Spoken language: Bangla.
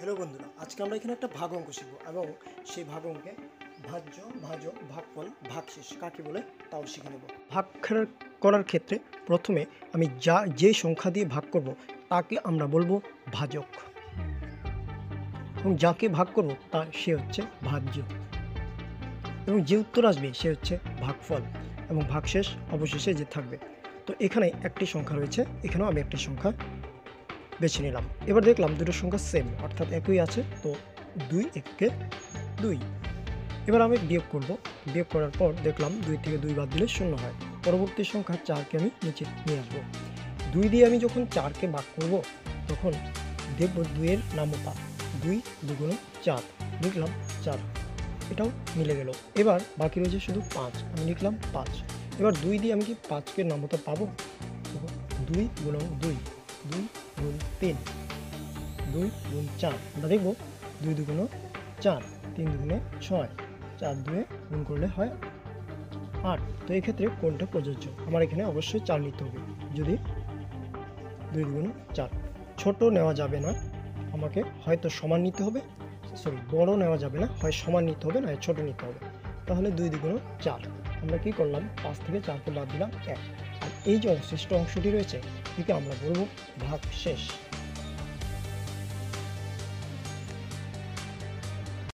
হ্যালো বন্ধুরা, আজকে আমরা এখানে একটা ভাগ অঙ্ক শিখব এবং সেই ভাগ অঙ্কে ভাজ্য, ভাজক, ভাগফল, ভাগশেষ কাকে বলে তাও শিখে নেব। ভাগ করার ক্ষেত্রে প্রথমে আমি যে সংখ্যা দিয়ে ভাগ করব তাকে আমরা বলবো ভাজক, এবং যাকে ভাগ করব সে হচ্ছে ভাজ্য, এবং যে উত্তর আসবে সে হচ্ছে ভাগফল, এবং ভাগশেষ অবশেষে যে থাকবে। তো এখানে একটি সংখ্যা রয়েছে, এখানেও আমি একটি সংখ্যা বেছে নিলাম। এবার দেখলাম দুটো সংখ্যা সেম, অর্থাৎ একই আছে, তো 2 1 2। এবার আমি বিয়োগ করব। বিয়োগ করার পর দেখলাম 2 থেকে 2 বাদ দিলে 0 হয়। পরবর্তী সংখ্যা 4কে আমি নিচে নিয়ে আসবো। 2 দিয়ে আমি যখন 4কে ভাগ করব তখন দেখব 2 এর নামতা 2 2 4, লিখলাম 4, এটাও মিলে গেল। এবার বাকি রয়েছে শুধু 5, আমি লিখলাম 5। এবার 2 দিয়ে আমি কি 5কে নামতা পাবো? 2 গুণ 2, 2 গুণ 3, 2 গুণ 4, আমরা দেখব 2 2 4, 3 2 6, 4 2 গুণ করলে হয় 8। তো এই ক্ষেত্রে কোনটা প্রযোজ্য? আমার এখানে অবশ্যই 4 নিতে হবে। যদি 2 2 4, ছোট নেওয়া যাবে না, আমাকে হয়তো সমান নিতে হবে, বড় নেওয়া যাবে না, হয় সমান নিতে হবে না ছোট নিতে হবে। তাহলে 2 2 4, আমরা কি করলাম 5 থেকে 4কে বাদ দিলাম 1, আর এই যে অবশিষ্ট অংশটি রয়েছে একে আমরা বলবো ভাগশেষ।